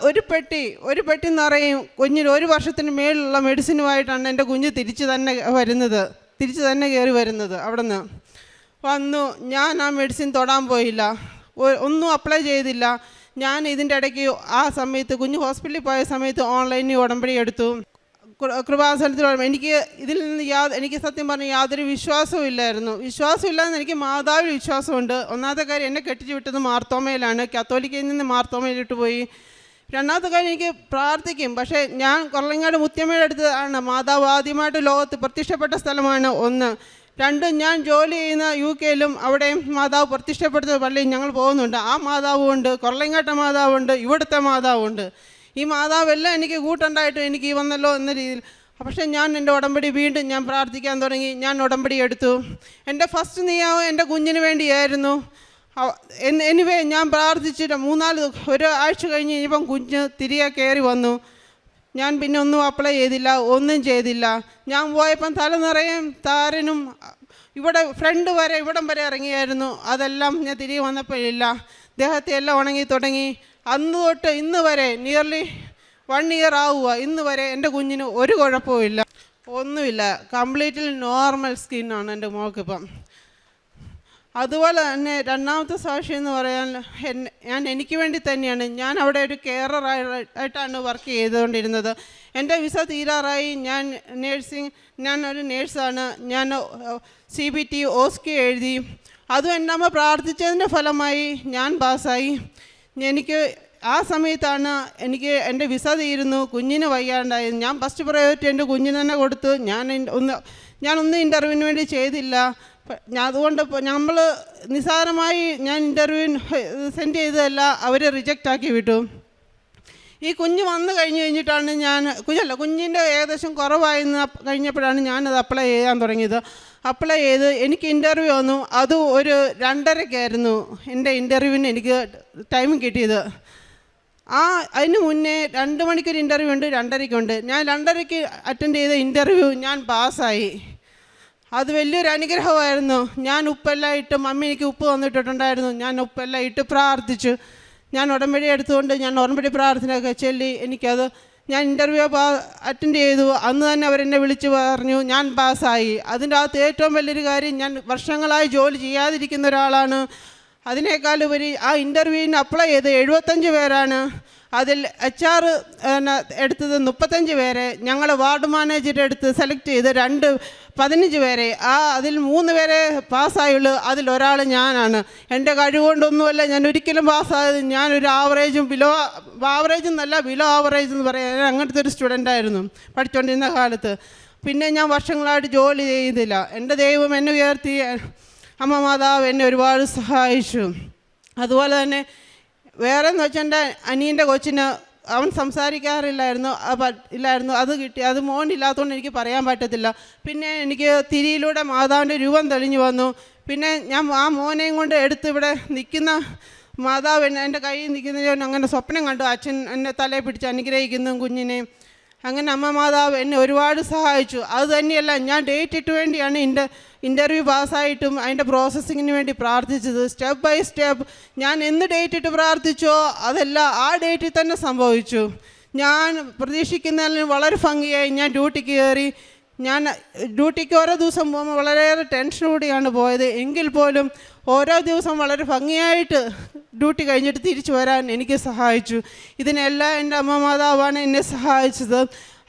ഒരു പെട്ടി നിറയും കുഞ്ഞിന് 1 വർഷത്തിന് മേലുള്ള മെഡിസിനുമായിട്ടാണ് എൻ്റെ കുഞ്ഞ് തിരിച്ച് തന്നെ കയറി വരുന്നത്. അവിടെ നിന്ന് വന്നു. ഞാൻ ആ മെഡിസിൻ തൊടാൻ പോയില്ല, ഒന്നും അപ്ലൈ ചെയ്തില്ല. ഞാൻ ഇതിൻ്റെ ഇടയ്ക്ക് ആ സമയത്ത് കുഞ്ഞ് ഹോസ്പിറ്റലിൽ പോയ സമയത്ത് ഓൺലൈനിൽ ഉടമ്പടി എടുത്തു. കൃപാസനത്തിൽ എനിക്ക് ഇതിൽ നിന്ന് എനിക്ക് സത്യം പറഞ്ഞാൽ യാതൊരു വിശ്വാസവും ഇല്ലായിരുന്നു. വിശ്വാസമില്ലാന്ന് എനിക്ക് മാതാവിൽ വിശ്വാസമുണ്ട്. ഒന്നാമത്തെ കാര്യം, എന്നെ കെട്ടിച്ചു വിട്ടത് മാർത്തോമയിലാണ്. കത്തോലിക്കയിൽ നിന്ന് മാർത്തോമയിലിട്ട് പോയി. രണ്ടാമത്തെ കാര്യം, എനിക്ക് പ്രാർത്ഥിക്കും. പക്ഷേ ഞാൻ കൊറലങ്ങാട് മുത്തിയമ്മയുടെ അടുത്താണ് മാതാവ് ആദ്യമായിട്ട് ലോകത്ത് പ്രത്യക്ഷപ്പെട്ട സ്ഥലമാണ്. 1. 2, ഞാൻ ജോലി ചെയ്യുന്ന UK-ലും അവിടെയും മാതാവ് പ്രത്യക്ഷപ്പെടുത്ത പള്ളിയിൽ ഞങ്ങൾ പോകുന്നുണ്ട്. ആ മാതാവുമുണ്ട്, കൊറലങ്ങാട്ട മാതാവുണ്ട്, ഇവിടുത്തെ മാതാവുണ്ട്. ഈ മാതാവെല്ലാം എനിക്ക് കൂട്ടുണ്ടായിട്ടും എനിക്ക് വന്നല്ലോ എന്ന രീതിയിൽ. പക്ഷേ ഞാൻ എൻ്റെ ഉടമ്പടി വീണ്ടും ഞാൻ പ്രാർത്ഥിക്കാൻ തുടങ്ങി. ഞാൻ ഉടമ്പടി എടുത്തു. എൻ്റെ ഫസ്റ്റ് നിയോഗം എൻ്റെ കുഞ്ഞിന് വേണ്ടിയായിരുന്നു. എനിവേ ഞാൻ പ്രാർത്ഥിച്ചിട്ട് 1 ആഴ്ച കഴിഞ്ഞ് ഇനിയിപ്പം കുഞ്ഞ് തിരികെ കയറി വന്നു. ഞാൻ പിന്നെ ഒന്നും അപ്ലൈ ചെയ്തില്ല, ഒന്നും ചെയ്തില്ല. ഞാൻ പോയപ്പം തല നിറയെ താരനും ഇവിടെ ഫ്രണ്ട് വരെ ഇവിടം വരെ ഇറങ്ങിയായിരുന്നു. അതെല്ലാം ഞാൻ തിരികെ വന്നപ്പോഴില്ല. ദേഹത്തെ എല്ലാം ഉണങ്ങി തുടങ്ങി. അന്ന് തൊട്ട് ഇന്ന് വരെ നിയർലി 1 ഇയർ ആവുക. ഇന്ന് വരെ എൻ്റെ കുഞ്ഞിന് ഒരു കുഴപ്പമില്ല, ഒന്നുമില്ല. കംപ്ലീറ്റ്ലി നോർമൽ സ്കിന്നാണ് എൻ്റെ മോൾക്കിപ്പം. അതുപോലെ തന്നെ രണ്ടാമത്തെ സാക്ഷി എന്ന് പറയാൻ, എനിക്ക് വേണ്ടി തന്നെയാണ്. ഞാൻ അവിടെ ഒരു കെയറായിട്ടാണ് വർക്ക് ചെയ്തുകൊണ്ടിരുന്നത്. എൻ്റെ വിസ തീരാറായി. ഞാനൊരു നേഴ്സാണ്. ഞാൻ CBT OSCE എഴുതി. അതും എൻ്റെ അമ്മ പ്രാർത്ഥിച്ചതിൻ്റെ ഫലമായി ഞാൻ പാസ്സായി. എനിക്ക് ആ സമയത്താണ് എൻ്റെ വിസ തീരുന്നു, കുഞ്ഞിന് വയ്യാണ്ടായത്. ഞാൻ ഫസ്റ്റ് പ്രയോറിറ്റി എൻ്റെ കുഞ്ഞിന് തന്നെ കൊടുത്തു. ഞാനൊന്നും ഇൻ്റർവ്യൂവിന് വേണ്ടി ചെയ്തില്ല. അതുകൊണ്ട് നമ്മൾ നിസ്സാരമായി ഞാൻ ഇൻ്റർവ്യൂവിന് സെൻഡ് ചെയ്തതല്ല, അവർ റിജക്റ്റ് ആക്കി വിട്ടു. ഈ കുഞ്ഞ് വന്നു കഴിഞ്ഞിട്ടാണ് കുഞ്ഞിൻ്റെ ഏകദേശം കഴിഞ്ഞപ്പോഴാണ് ഞാനത് അപ്ലൈ ചെയ്യാൻ തുടങ്ങിയത്. അപ്ലൈ ചെയ്ത് എനിക്ക് ഇൻ്റർവ്യൂ വന്നു. അത് ഒരു 2:30-ക്കായിരുന്നു എൻ്റെ ഇൻ്റർവ്യൂവിന് എനിക്ക് ടൈം കിട്ടിയത്. അതിന് മുന്നേ 2 മണിക്കൊരു ഇൻ്റർവ്യൂ ഉണ്ട്, 2:30-ക്കുണ്ട്. ഞാൻ 2:30-ക്ക് അറ്റൻഡ് ചെയ്ത ഇൻ്റർവ്യൂ ഞാൻ പാസ്സായി. അത് വലിയൊരു അനുഗ്രഹമായിരുന്നു. ഞാൻ ഉപ്പെല്ലാം ഇട്ട്, മമ്മി എനിക്ക് ഉപ്പ് തന്നിട്ടുണ്ടായിരുന്നു. ഞാൻ ഉപ്പെല്ലാം ഇട്ട് പ്രാർത്ഥിച്ചു. ഞാൻ ഉടമ്പടി എടുത്തുകൊണ്ട് ഞാൻ ഉടമ്പടി പ്രാർത്ഥനയൊക്കെ ചൊല്ലി ഞാൻ ഇൻ്റർവ്യൂ അറ്റൻഡ് ചെയ്തു. അന്ന് തന്നെ അവരെന്നെ വിളിച്ച് പറഞ്ഞു ഞാൻ പാസ്സായി. അതിൻ്റെ അകത്ത് ഏറ്റവും വലിയൊരു കാര്യം, ഞാൻ വർഷങ്ങളായി ജോലി ചെയ്യാതിരിക്കുന്ന ഒരാളാണ്. അതിനേക്കാളുപരി ആ ഇൻ്റർവ്യൂവിന് അപ്ലൈ ചെയ്ത് 75 പേരാണ്. അതിൽ HR എടുത്തത് 35 പേരെ. ഞങ്ങൾ വാർഡ് മാനേജർ എടുത്ത് സെലക്ട് ചെയ്ത് 15 പേരെ. അതിൽ 3 പേരെ പാസ്സായുള്ളൂ. അതിലൊരാൾ ഞാനാണ്. എൻ്റെ കഴിവുകൊണ്ടൊന്നുമല്ല ഞാൻ ഒരിക്കലും പാസ്സായത്. ഞാനൊരു ബിലോ ആവറേജ് എന്ന് പറയാൻ അങ്ങനത്തെ ഒരു സ്റ്റുഡൻ്റായിരുന്നു പഠിച്ചുകൊണ്ടിരുന്ന കാലത്ത്. പിന്നെ ഞാൻ വർഷങ്ങളായിട്ട് ജോലി ചെയ്തില്ല. എൻ്റെ ദൈവം എന്നെ ഉയർത്തി. അമ്മ മാതാവ് എന്നെ ഒരുപാട് സഹായിച്ചു. അതുപോലെ തന്നെ വേറെ എന്ന് വെച്ചാൽ എൻ്റെ അനിയൻ്റെ കൊച്ചിന് അവൻ സംസാരിക്കാറില്ലായിരുന്നു. അത് കിട്ടി. അത് മോനില്ലാത്തതുകൊണ്ട് എനിക്ക് പറയാൻ പറ്റത്തില്ല. പിന്നെ എനിക്ക് തിരിയിലൂടെ മാതാവിൻ്റെ രൂപം തെളിഞ്ഞു വന്നു. പിന്നെ ഞാൻ ആ മോനെയും കൊണ്ട് എടുത്ത് ഇവിടെ നിൽക്കുന്ന മാതാവ് എൻ്റെ കയ്യിൽ നിൽക്കുന്ന അങ്ങനെ സ്വപ്നം കണ്ടു. അച്ഛൻ എന്നെ തലയെ പിടിച്ച് അനുഗ്രഹിക്കുന്നു കുഞ്ഞിനെ. അങ്ങനെ അമ്മ മാതാവ് എന്നെ ഒരുപാട് സഹായിച്ചു. അത് തന്നെയല്ല, ഞാൻ ഡേറ്റ് ഇട്ട് വേണ്ടിയാണ് ഇൻ്റർവ്യൂ പാസ്സായിട്ടും അതിൻ്റെ പ്രോസസ്സിങ്ങിന് വേണ്ടി പ്രാർത്ഥിച്ചത്. സ്റ്റെപ്പ് ബൈ സ്റ്റെപ്പ് ഞാൻ എന്ത് ഡേറ്റ് ഇട്ട് പ്രാർത്ഥിച്ചോ അതെല്ലാം ആ ഡേറ്റിൽ തന്നെ സംഭവിച്ചു. ഞാൻ പ്രതീക്ഷിക്കുന്നതിന് വളരെ ഭംഗിയായി ഞാൻ ഡ്യൂട്ടിക്ക് കയറി. ഞാൻ ഡ്യൂട്ടിക്ക് ഓരോ ദിവസം പോകുമ്പോൾ വളരെയേറെ ടെൻഷനോടെയാണ് പോയത്. എങ്കിൽ പോലും ഓരോ ദിവസം വളരെ ഭംഗിയായിട്ട് ഡ്യൂട്ടി കഴിഞ്ഞിട്ട് തിരിച്ചു വരാൻ എനിക്ക് സഹായിച്ചു. ഇതിനെല്ലാം എൻ്റെ അമ്മ മാതാവാണ് എന്നെ സഹായിച്ചത്.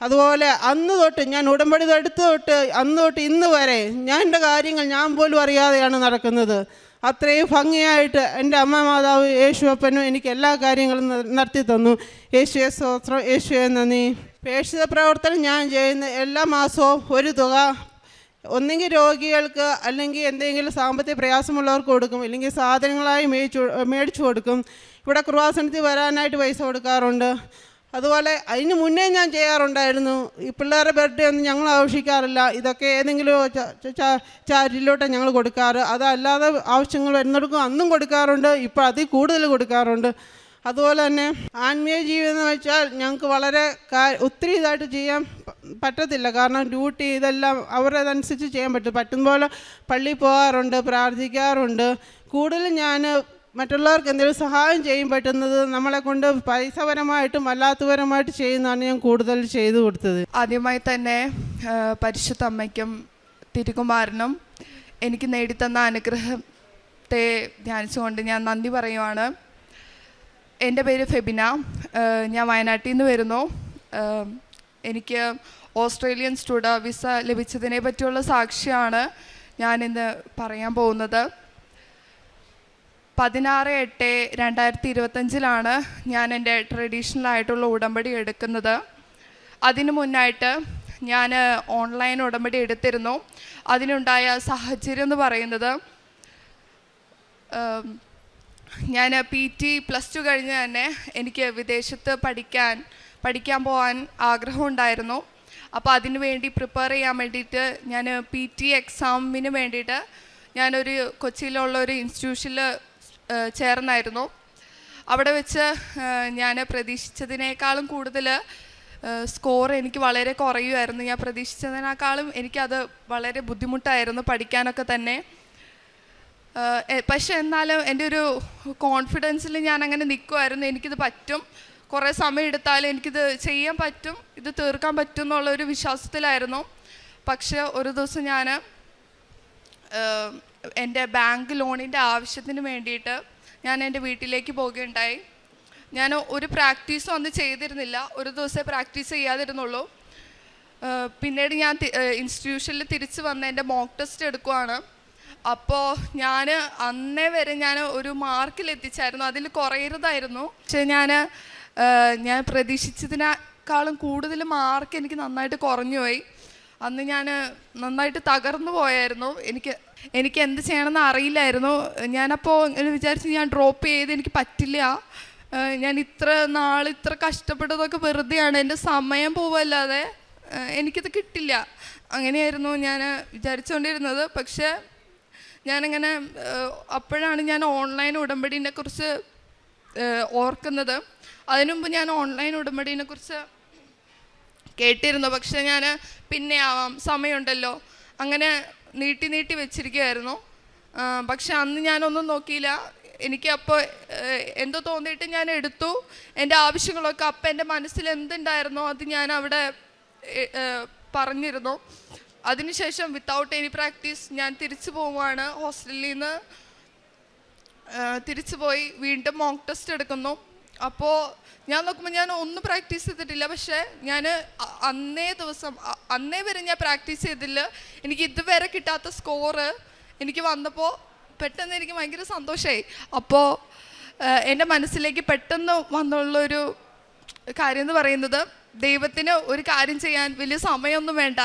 അതുപോലെ അന്ന് തൊട്ട് ഞാൻ ഉടമ്പടി എടുത്ത് തൊട്ട് അന്ന് തൊട്ട് ഇന്ന് വരെ എൻ്റെ കാര്യങ്ങൾ ഞാൻ പോലും അറിയാതെയാണ് നടക്കുന്നത്. അത്രയും ഭംഗിയായിട്ട് എൻ്റെ അമ്മ മാതാവ് യേശുവപ്പനും എനിക്ക് എല്ലാ കാര്യങ്ങളും നടത്തി തന്നു. യേശുവെ സ്തോത്രം, യേശുവെ നന്ദി. പ്രേക്ഷിത പ്രവർത്തനം ഞാൻ ചെയ്യുന്ന എല്ലാ മാസവും ഒരു തുക ഒന്നെങ്കിൽ രോഗികൾക്ക് അല്ലെങ്കിൽ എന്തെങ്കിലും സാമ്പത്തിക പ്രയാസമുള്ളവർക്ക് കൊടുക്കും, ഇല്ലെങ്കിൽ സാധനങ്ങളായി മേടിച്ചു കൊടുക്കും. ഇവിടെ കൃപാസനത്തിൽ വരാനായിട്ട് പൈസ കൊടുക്കാറുണ്ട്. അതുപോലെ അതിന് മുന്നേ ഞാൻ ചെയ്യാറുണ്ടായിരുന്നു. ഈ പിള്ളേരുടെ ബർത്ത്ഡേ ഒന്നും ഞങ്ങൾ ആഘോഷിക്കാറില്ല. ഇതൊക്കെ ഏതെങ്കിലും ചാരിറ്റിയിലോട്ടാണ് ഞങ്ങൾ കൊടുക്കാറ്. അതല്ലാതെ ആവശ്യങ്ങൾ വരുന്നവർക്കും അന്നും കൊടുക്കാറുണ്ട്. ഇപ്പോൾ അതിൽ കൂടുതൽ കൊടുക്കാറുണ്ട്. അതുപോലെ തന്നെ ആത്മീയ ജീവിതം എന്ന് വെച്ചാൽ ഞങ്ങൾക്ക് വളരെ ഒത്തിരി ഇതായിട്ട് ചെയ്യാൻ പറ്റത്തില്ല. കാരണം ഡ്യൂട്ടി ഇതെല്ലാം അവരതനുസരിച്ച് ചെയ്യാൻ പറ്റും പോലെ പള്ളിയിൽ പോകാറുണ്ട്, പ്രാർത്ഥിക്കാറുണ്ട്. കൂടുതലും ഞാൻ മറ്റുള്ളവർക്ക് എന്തെങ്കിലും സഹായം ചെയ്യാൻ പറ്റുന്നത് നമ്മളെ കൊണ്ട് പൈസപരമായിട്ടും അല്ലാത്തപരമായിട്ട് ചെയ്യുന്നതാണ് ഞാൻ കൂടുതൽ ചെയ്തു കൊടുത്തത്. ആദ്യമായി തന്നെ പരിശുദ്ധ അമ്മയ്ക്കും തിരുകുമാരനും എനിക്ക് നേടിത്തന്ന അനുഗ്രഹത്തെ ധ്യാനിച്ചുകൊണ്ട് ഞാൻ നന്ദി പറയുവാണ്. എൻ്റെ പേര് ഫെബിന. ഞാൻ വയനാട്ടിൽ നിന്ന് വരുന്നു. എനിക്ക് ഓസ്ട്രേലിയൻ സ്റ്റുഡൻറ്റ് വിസ ലഭിച്ചതിനെ പറ്റിയുള്ള സാക്ഷിയാണ് ഞാനിന്ന് പറയാൻ പോകുന്നത്. 16/8/2025 ഞാൻ എൻ്റെ ട്രഡീഷണലായിട്ടുള്ള ഉടമ്പടി എടുക്കുന്നത്. അതിനു മുന്നായിട്ട് ഞാൻ ഓൺലൈൻ ഉടമ്പടി എടുത്തിരുന്നു. അതിനുണ്ടായ സാഹചര്യം എന്ന് പറയുന്നത്, ഞാൻ PT +2 കഴിഞ്ഞ് തന്നെ എനിക്ക് വിദേശത്ത് പഠിക്കാൻ പോകാൻ ആഗ്രഹമുണ്ടായിരുന്നു. അപ്പോൾ അതിനു വേണ്ടി പ്രിപ്പയർ ചെയ്യാൻ വേണ്ടിയിട്ട് ഞാൻ PT എക്സാമിന് വേണ്ടിയിട്ട് ഞാനൊരു കൊച്ചിയിലുള്ള ഒരു ഇൻസ്റ്റിറ്റ്യൂഷനിൽ ചേർന്നായിരുന്നു. അവിടെ വെച്ച് ഞാൻ പ്രതീക്ഷിച്ചതിനേക്കാളും കൂടുതൽ സ്കോർ എനിക്ക് വളരെ കുറയുമായിരുന്നു. ഞാൻ പ്രതീക്ഷിച്ചതിനേക്കാളും എനിക്കത് വളരെ ബുദ്ധിമുട്ടായിരുന്നു പഠിക്കാനൊക്കെ തന്നെ. പക്ഷെ എന്നാലും എൻ്റെ ഒരു കോൺഫിഡൻസിൽ ഞാൻ അങ്ങനെ നിൽക്കുമായിരുന്നു. എനിക്കിത് പറ്റും, കുറേ സമയം എടുത്താലും എനിക്കിത് ചെയ്യാൻ പറ്റും, ഇത് തീർക്കാൻ പറ്റും എന്നുള്ളൊരു വിശ്വാസത്തിലായിരുന്നു. പക്ഷെ ഒരു ദിവസം ഞാൻ എൻ്റെ ബാങ്ക് ലോണിൻ്റെ ആവശ്യത്തിന് വേണ്ടിയിട്ട് ഞാൻ എൻ്റെ വീട്ടിലേക്ക് പോവുകയുണ്ടായി. ഞാൻ ഒരു പ്രാക്ടീസും അന്ന് ചെയ്തിരുന്നില്ല. ഒരു ദിവസമേ പ്രാക്ടീസ് ചെയ്യാതിരുന്നുള്ളൂ. പിന്നീട് ഞാൻ ഇൻസ്റ്റിറ്റ്യൂഷനിൽ തിരിച്ച് വന്ന് എൻ്റെ മോക്ക് ടെസ്റ്റ് എടുക്കുവാണ്. അപ്പോൾ ഞാൻ അന്നേ വരെ ഞാൻ ഒരു മാർക്കിലെത്തിച്ചായിരുന്നു, അതിൽ കുറയരുതായിരുന്നു. പക്ഷേ ഞാൻ പ്രതീക്ഷിച്ചതിനേക്കാളും കൂടുതൽ മാർക്ക് എനിക്ക് നന്നായിട്ട് കുറഞ്ഞുപോയി. അന്ന് ഞാൻ നന്നായിട്ട് തകർന്നു പോയായിരുന്നു. എനിക്ക് എന്ത് ചെയ്യണമെന്ന് അറിയില്ലായിരുന്നു. ഞാനപ്പോൾ വിചാരിച്ചു ഞാൻ ഡ്രോപ്പ് ചെയ്ത് എനിക്ക് പറ്റില്ല, ഞാൻ ഇത്ര കഷ്ടപ്പെട്ടതൊക്കെ വെറുതെയാണ്, എൻ്റെ സമയം പോവല്ലാതെ എനിക്കിത് കിട്ടില്ല, അങ്ങനെയായിരുന്നു ഞാൻ വിചാരിച്ചുകൊണ്ടിരുന്നത്. പക്ഷേ ഞാനിങ്ങനെ അപ്പോഴാണ് ഞാൻ ഓൺലൈൻ ഉടമ്പടീനെ കുറിച്ച് ഓർക്കുന്നത്. അതിനുമുമ്പ് ഞാൻ ഓൺലൈൻ ഉടമ്പടീനെ കുറിച്ച് കേട്ടിരുന്നു. പക്ഷെ ഞാൻ പിന്നെ ആവാം, സമയമുണ്ടല്ലോ, അങ്ങനെ നീട്ടി വെച്ചിരിക്കുകയായിരുന്നു. പക്ഷെ അന്ന് ഞാനൊന്നും നോക്കിയില്ല. എനിക്കപ്പോൾ എന്തോ തോന്നിയിട്ട് ഞാൻ എടുത്തു. എൻ്റെ ആവശ്യങ്ങളൊക്കെ അപ്പം എൻ്റെ മനസ്സിൽ എന്തുണ്ടായിരുന്നോ അത് ഞാൻ അവിടെ പറഞ്ഞിരുന്നു. അതിനുശേഷം വിത്തൗട്ട് എനി പ്രാക്ടീസ് ഞാൻ തിരിച്ചു പോവുകയാണ്. ഹോസ്റ്റലിൽ നിന്ന് തിരിച്ചു പോയി വീണ്ടും മോക്ക് ടെസ്റ്റ് എടുക്കുന്നു. അപ്പോൾ ഞാൻ നോക്കുമ്പോൾ ഞാൻ ഒന്നും പ്രാക്ടീസ് ചെയ്തിട്ടില്ല. പക്ഷേ ഞാൻ അന്നേ വരെ ഞാൻ പ്രാക്ടീസ് ചെയ്തില്ല. എനിക്ക് ഇതുവരെ കിട്ടാത്ത സ്കോറ് എനിക്ക് വന്നപ്പോൾ പെട്ടെന്ന് എനിക്ക് ഭയങ്കര സന്തോഷമായി. അപ്പോൾ എൻ്റെ മനസ്സിലേക്ക് പെട്ടെന്ന് വന്നുള്ളൊരു കാര്യം എന്ന് പറയുന്നത്, ദൈവത്തിന് ഒരു കാര്യം ചെയ്യാൻ വലിയ സമയമൊന്നും വേണ്ട,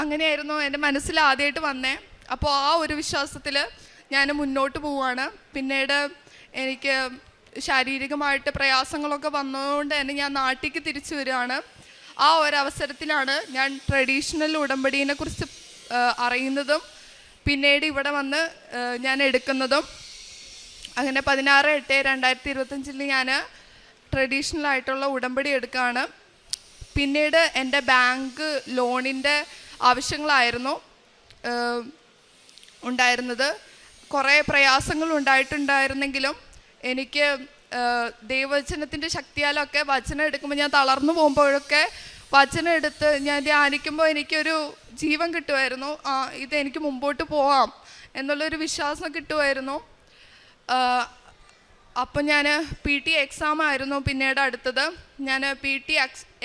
അങ്ങനെയായിരുന്നു എൻ്റെ മനസ്സിൽ ആദ്യമായിട്ട് വന്നേ. അപ്പോൾ ആ ഒരു വിശ്വാസത്തിൽ ഞാൻ മുന്നോട്ട് പോവുകയാണ്. പിന്നീട് എനിക്ക് ശാരീരികമായിട്ട് പ്രയാസങ്ങളൊക്കെ വന്നതുകൊണ്ട് തന്നെ ഞാൻ നാട്ടിലേക്ക് തിരിച്ചു വരികയാണ്. ആ ഒരവസരത്തിലാണ് ഞാൻ ട്രഡീഷണൽ ഉടമ്പടീനെ കുറിച്ച് അറിയുന്നതും പിന്നീട് ഇവിടെ വന്ന് ഞാൻ എടുക്കുന്നതും. അങ്ങനെ 16/8/2025 ഞാൻ ട്രഡീഷണലായിട്ടുള്ള ഉടമ്പടി എടുക്കുകയാണ്. പിന്നീട് എൻ്റെ ബാങ്ക് ലോണിൻ്റെ ആവശ്യങ്ങളായിരുന്നു ഉണ്ടായിരുന്നത്. കുറേ പ്രയാസങ്ങൾ ഉണ്ടായിട്ടുണ്ടായിരുന്നെങ്കിലും എനിക്ക് ദൈവവചനത്തിൻ്റെ ശക്തിയാലൊക്കെ വചനം എടുക്കുമ്പോൾ ഞാൻ തളർന്നു പോകുമ്പോഴൊക്കെ വചനം എടുത്ത് ഞാൻ ധ്യാനിക്കുമ്പോൾ എനിക്കൊരു ജീവൻ കിട്ടുമായിരുന്നു. ഇതെനിക്ക് മുമ്പോട്ട് പോവാം എന്നുള്ളൊരു വിശ്വാസം കിട്ടുമായിരുന്നു. അപ്പം ഞാൻ PT എക്സാം ആയിരുന്നു പിന്നീട് അടുത്തത്. ഞാൻ PT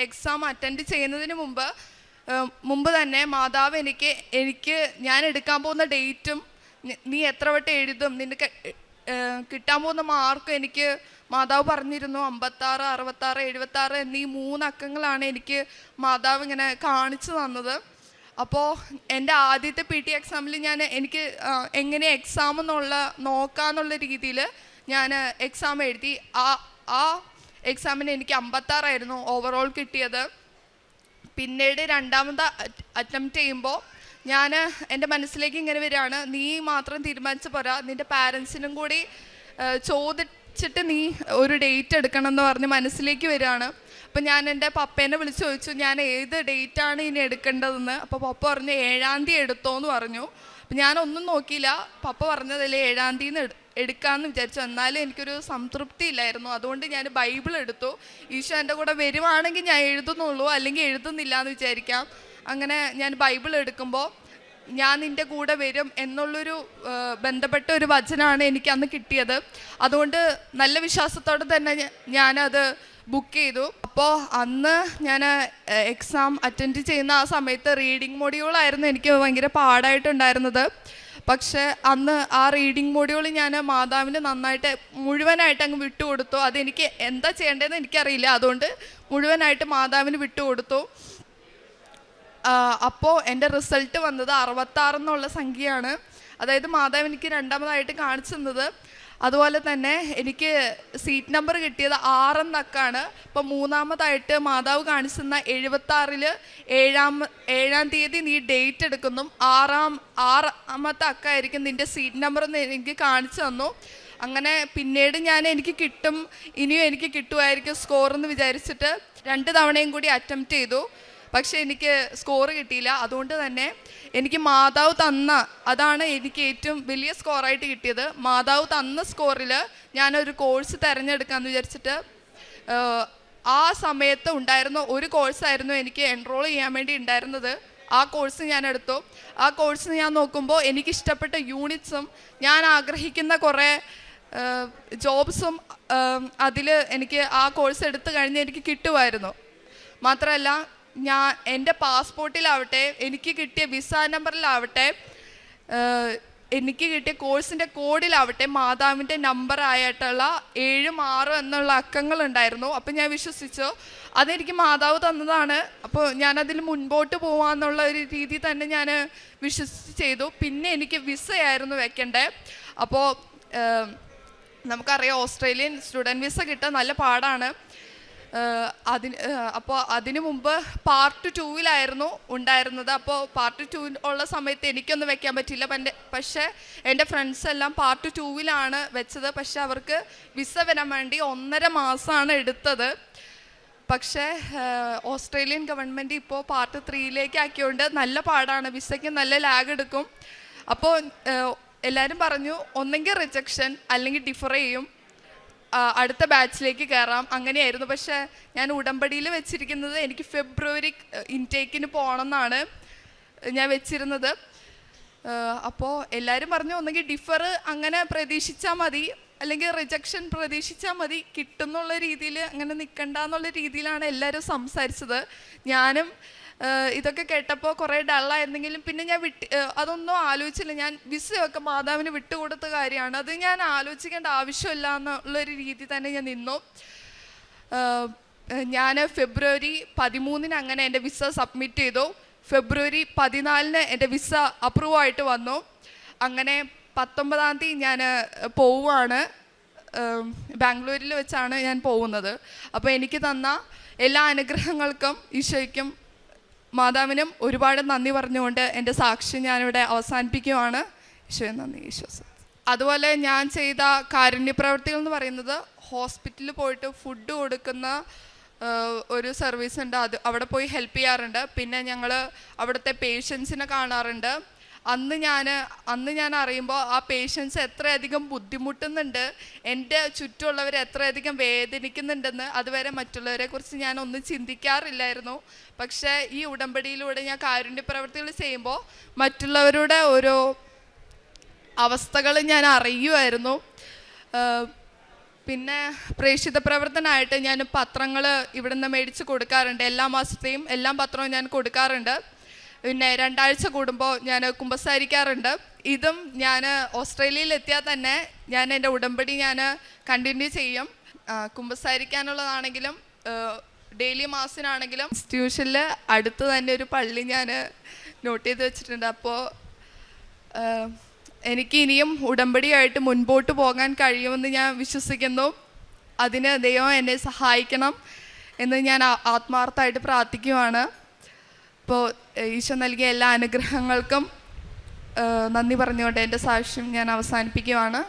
എക്സാം അറ്റൻഡ് ചെയ്യുന്നതിന് മുമ്പ് തന്നെ മാതാവ് എനിക്ക് ഞാൻ എടുക്കാൻ പോകുന്ന ഡേറ്റും നീ എത്ര വട്ടം എഴുതും, നിനക്ക് കിട്ടാൻ പോകുന്ന മാർക്കും എനിക്ക് മാതാവ് പറഞ്ഞിരുന്നു. 56, 66, 76 എന്നീ 3 അക്കങ്ങളാണ് എനിക്ക് മാതാവ് ഇങ്ങനെ കാണിച്ചു തന്നത്. അപ്പോൾ എൻ്റെ ആദ്യത്തെ PT എക്സാമിൽ എനിക്ക് എങ്ങനെ എക്സാം നോക്കാന്നുള്ള രീതിയിൽ ഞാൻ എക്സാം എഴുതി. ആ എക്സാമിന് എനിക്ക് 56 ആയിരുന്നു ഓവറോൾ കിട്ടിയത്. പിന്നീട് രണ്ടാമത്തെ അറ്റംപ്റ്റ് ചെയ്യുമ്പോൾ എൻ്റെ മനസ്സിലേക്ക് ഇങ്ങനെ വരികയാണ്, നീ മാത്രം തീരുമാനിച്ച പോരാ, നിൻ്റെ പാരൻസിനും കൂടി വെച്ചിട്ട് നീ ഒരു ഡേറ്റ് എടുക്കണം എന്ന് പറഞ്ഞ് മനസ്സിലേക്ക് വരികയാണ്. അപ്പം ഞാൻ എൻ്റെ പപ്പേനെ വിളിച്ച് ചോദിച്ചു ഞാൻ ഏത് ഡേറ്റാണ് ഇനി എടുക്കേണ്ടതെന്ന്. അപ്പോൾ പപ്പ പറഞ്ഞു 7-ാം തീയതി എടുത്തോന്ന് പറഞ്ഞു. അപ്പം ഞാനൊന്നും നോക്കിയില്ല, പപ്പ പറഞ്ഞതല്ലേ 7-ാം തീയതി എടുക്കാമെന്ന് വിചാരിച്ചു. എന്നാലും എനിക്കൊരു സംതൃപ്തി ഇല്ലായിരുന്നു. അതുകൊണ്ട് ഞാൻ ബൈബിൾ എടുത്തു. ഈശോ എൻ്റെ കൂടെ വരുവാണെങ്കിൽ ഞാൻ എഴുതുന്നുള്ളൂ, അല്ലെങ്കിൽ എഴുതുന്നില്ല എന്ന് വിചാരിക്കാം. അങ്ങനെ ഞാൻ ബൈബിൾ എടുക്കുമ്പോൾ ഞാൻ നിൻ്റെ കൂടെ വരും എന്നുള്ളൊരു ബന്ധപ്പെട്ട ഒരു വചനമാണ് എനിക്ക് അന്ന് കിട്ടിയത്. അതുകൊണ്ട് നല്ല വിശ്വാസത്തോടെ തന്നെ ഞാനത് ബുക്ക് ചെയ്തു. അപ്പോൾ അന്ന് ഞാൻ എക്സാം അറ്റൻഡ് ചെയ്യുന്ന ആ സമയത്ത് റീഡിങ് മൊഡ്യൂളായിരുന്നു എനിക്ക് ഭയങ്കര പാടായിട്ടുണ്ടായിരുന്നത്. പക്ഷേ അന്ന് ആ റീഡിങ് മൊഡ്യൂൾ ഞാൻ മാതാവിന് നന്നായിട്ട് മുഴുവനായിട്ട് അങ്ങ് വിട്ടുകൊടുത്തു. അതെനിക്ക് എന്താ ചെയ്യേണ്ടതെന്ന് എനിക്കറിയില്ല, അതുകൊണ്ട് മുഴുവനായിട്ട് മാതാവിന് വിട്ടുകൊടുത്തു. അപ്പോൾ എൻ്റെ റിസൾട്ട് വന്നത് 66 എന്നുള്ള സംഖ്യയാണ്. അതായത് മാതാവ് എനിക്ക് രണ്ടാമതായിട്ട് കാണിച്ചു തന്നത്. അതുപോലെ തന്നെ എനിക്ക് സീറ്റ് നമ്പർ കിട്ടിയത് 6 എന്നക്കാണ്. അപ്പോൾ മൂന്നാമതായിട്ട് മാതാവ് കാണിച്ചു തന്ന 76-ൽ 7-ാം തീയതി നീ ഡേറ്റ് എടുക്കുന്നു, 6-ാമത്തെ അക്കായിരിക്കും നിൻ്റെ സീറ്റ് നമ്പർ എന്ന് എനിക്ക് കാണിച്ചു തന്നു. അങ്ങനെ പിന്നീട് എനിക്ക് കിട്ടും, ഇനിയും എനിക്ക് കിട്ടുമായിരിക്കും സ്കോറെന്ന് വിചാരിച്ചിട്ട് 2 തവണയും കൂടി അറ്റംപ്റ്റ് ചെയ്തു. പക്ഷെ എനിക്ക് സ്കോർ കിട്ടിയില്ല. അതുകൊണ്ട് തന്നെ എനിക്ക് മാതാവ് തന്ന, അതാണ് എനിക്ക് ഏറ്റവും വലിയ സ്കോറായിട്ട് കിട്ടിയത്. മാതാവ് തന്ന സ്കോറിൽ ഞാനൊരു കോഴ്സ് തിരഞ്ഞെടുക്കാമെന്ന് വിചാരിച്ചിട്ട് ആ സമയത്ത് ഉണ്ടായിരുന്ന ഒരു കോഴ്സായിരുന്നു എനിക്ക് എൻറോൾ ചെയ്യാൻ വേണ്ടി ഉണ്ടായിരുന്നത്. ആ കോഴ്സ് ഞാൻ എടുത്തു. ആ കോഴ്സ് ഞാൻ നോക്കുമ്പോൾ എനിക്കിഷ്ടപ്പെട്ട യൂണിറ്റ്സും ഞാൻ ആഗ്രഹിക്കുന്ന കുറേ ജോബ്സും അതിൽ എനിക്ക് ആ കോഴ്സ് എടുത്തു കഴിഞ്ഞ് എനിക്ക് കിട്ടുമായിരുന്നു. മാത്രമല്ല എൻ്റെ പാസ്പോർട്ടിലാവട്ടെ, എനിക്ക് കിട്ടിയ വിസ നമ്പറിലാവട്ടെ, എനിക്ക് കിട്ടിയ കോഴ്സിൻ്റെ കോഡിലാവട്ടെ മാതാവിൻ്റെ നമ്പറായിട്ടുള്ള 7ഉം 6ഉം എന്നുള്ള അക്കങ്ങളുണ്ടായിരുന്നു. അപ്പം ഞാൻ വിശ്വസിച്ചു അതെനിക്ക് മാതാവ് തന്നതാണ്, അപ്പോൾ ഞാനതിൽ മുൻപോട്ട് പോകാമെന്നുള്ള ഒരു രീതി തന്നെ ഞാൻ വിശ്വസിച്ച് ചെയ്തു. പിന്നെ എനിക്ക് വിസയായിരുന്നു വെക്കണ്ടേ. അപ്പോൾ നമുക്കറിയാം ഓസ്ട്രേലിയൻ സ്റ്റുഡൻറ്റ് വിസ കിട്ടാൻ നല്ല പാടാണ്. അപ്പോൾ അതിനു മുമ്പ് പാർട്ട് 2-ലായിരുന്നു ഉണ്ടായിരുന്നത്. അപ്പോൾ പാർട്ട് 2 ഉള്ള സമയത്ത് എനിക്കൊന്നും വെക്കാൻ പറ്റില്ല. പക്ഷേ എൻ്റെ ഫ്രണ്ട്സ് എല്ലാം പാർട്ട് 2-ലാണ് വെച്ചത്. പക്ഷെ അവർക്ക് വിസ വരാൻ വേണ്ടി 1.5 മാസമാണ് എടുത്തത്. പക്ഷേ ഓസ്ട്രേലിയൻ ഗവൺമെൻറ് ഇപ്പോൾ പാർട്ട് 3-ലേക്ക് ആക്കിയോണ്ട് നല്ല പാടാണ്, വിസയ്ക്ക് നല്ല ലാഗ് എടുക്കും. അപ്പോൾ എല്ലാവരും പറഞ്ഞു ഒന്നെങ്കിൽ റിജക്ഷൻ അല്ലെങ്കിൽ ഡിഫർ ചെയ്യും, അടുത്ത ബാച്ചിലേക്ക് കയറാം, അങ്ങനെയായിരുന്നു. പക്ഷേ ഞാൻ ഉടമ്പടിയിൽ വെച്ചിരിക്കുന്നത് എനിക്ക് ഫെബ്രുവരി ഇൻടേക്കിന് പോകണം എന്നാണ് ഞാൻ വെച്ചിരുന്നത്. അപ്പോൾ എല്ലാവരും പറഞ്ഞു ഒന്നെങ്കിൽ ഡിഫർ അങ്ങനെ പ്രതീക്ഷിച്ചാൽ മതി, അല്ലെങ്കിൽ റിജക്ഷൻ പ്രതീക്ഷിച്ചാൽ മതി, കിട്ടുന്നുള്ള രീതിയിൽ അങ്ങനെ നിൽക്കണ്ട എന്നുള്ള രീതിയിലാണ് എല്ലാവരും സംസാരിച്ചത്. ഞാനും ഇതൊക്കെ കേട്ടപ്പോൾ കുറേ ഡള്ളായിരുന്നെങ്കിലും പിന്നെ ഞാൻ അതൊന്നും ആലോചിച്ചില്ല. ഞാൻ വിസയൊക്കെ മാതാവിന് വിട്ടുകൊടുത്ത കാര്യമാണ്, അത് ഞാൻ ആലോചിക്കേണ്ട ആവശ്യമില്ല എന്നുള്ളൊരു രീതി തന്നെ ഞാൻ നിന്നു. ഞാൻ ഫെബ്രുവരി 13-ന് അങ്ങനെ എൻ്റെ വിസ സബ്മിറ്റ് ചെയ്തു. ഫെബ്രുവരി 14-ന് എൻ്റെ വിസ അപ്രൂവ് ആയിട്ട് വന്നു. അങ്ങനെ 19-ാം തീയതി ഞാൻ പോവുകയാണ്. ബാംഗ്ലൂരിൽ വെച്ചാണ് ഞാൻ പോകുന്നത്. അപ്പോൾ എനിക്ക് തന്ന എല്ലാ അനുഗ്രഹങ്ങൾക്കും ഈശോയ്ക്കും മാതാവിനും ഒരുപാട് നന്ദി പറഞ്ഞുകൊണ്ട് എൻ്റെ സാക്ഷി ഞാനിവിടെ അവസാനിപ്പിക്കുകയാണ്. ഈശോയെ നന്ദി. ഈശോ. അതുപോലെ ഞാൻ ചെയ്ത കാരുണ്യപ്രവർത്തികൾ എന്ന് പറയുന്നത് ഹോസ്പിറ്റലിൽ പോയിട്ട് ഫുഡ് കൊടുക്കുന്ന ഒരു സർവീസ് ഉണ്ട്, അവിടെ പോയി ഹെൽപ്പ് ചെയ്യാറുണ്ട്. പിന്നെ ഞങ്ങൾ അവിടുത്തെ പേഷ്യൻസിനെ കാണാറുണ്ട്. അന്ന് ഞാൻ അറിയുമ്പോൾ ആ പേഷ്യൻസ് എത്രയധികം ബുദ്ധിമുട്ടുന്നുണ്ട്, എൻ്റെ ചുറ്റുമുള്ളവർ എത്രയധികം വേദനിക്കുന്നുണ്ടെന്ന് അതുവരെ മറ്റുള്ളവരെ കുറിച്ച് ഞാൻ ഒന്നും ചിന്തിക്കാറില്ലായിരുന്നു. പക്ഷേ ഈ ഉടമ്പടിയിലൂടെ ഞാൻ കാരുണ്യ പ്രവർത്തികൾ ചെയ്യുമ്പോൾ മറ്റുള്ളവരുടെ ഓരോ അവസ്ഥകൾ ഞാൻ അറിയുമായിരുന്നു. പിന്നെ പ്രേക്ഷിത പ്രവർത്തനമായിട്ട് ഞാൻ പത്രങ്ങൾ ഇവിടുന്ന് മേടിച്ച് കൊടുക്കാറുണ്ട്. എല്ലാ മാസത്തെയും എല്ലാ പത്രവും ഞാൻ കൊടുക്കാറുണ്ട്. പിന്നെ 2 ആഴ്ച കൂടുമ്പോൾ ഞാൻ കുമ്പസാരിക്കാറുണ്ട്. ഇതും ഞാൻ ഓസ്ട്രേലിയയിൽ എത്തിയാൽ തന്നെ ഞാൻ എൻ്റെ ഉടമ്പടി ഞാൻ കണ്ടിന്യൂ ചെയ്യും. കുമ്പസാരിക്കാനുള്ളതാണെങ്കിലും ഡെയിലി മാസിനാണെങ്കിലും ഇൻസ്റ്റിറ്റ്യൂഷനിൽ അടുത്ത് തന്നെ ഒരു പള്ളി ഞാൻ നോട്ട് ചെയ്ത് വെച്ചിട്ടുണ്ട്. അപ്പോൾ എനിക്ക് ഇനിയും ഉടമ്പടിയായിട്ട് മുൻപോട്ട് പോകാൻ കഴിയുമെന്ന് ഞാൻ വിശ്വസിക്കുന്നു. അതിന് ദൈവം എന്നെ സഹായിക്കണം എന്ന് ഞാൻ ആത്മാർത്ഥമായിട്ട് പ്രാർത്ഥിക്കുവാണ്. അപ്പോൾ ഈശോ നൽകിയ എല്ലാ അനുഗ്രഹങ്ങൾക്കും നന്ദി പറഞ്ഞുകൊണ്ട് എൻ്റെ സാക്ഷ്യം ഞാൻ അവസാനിപ്പിക്കുവാണ്.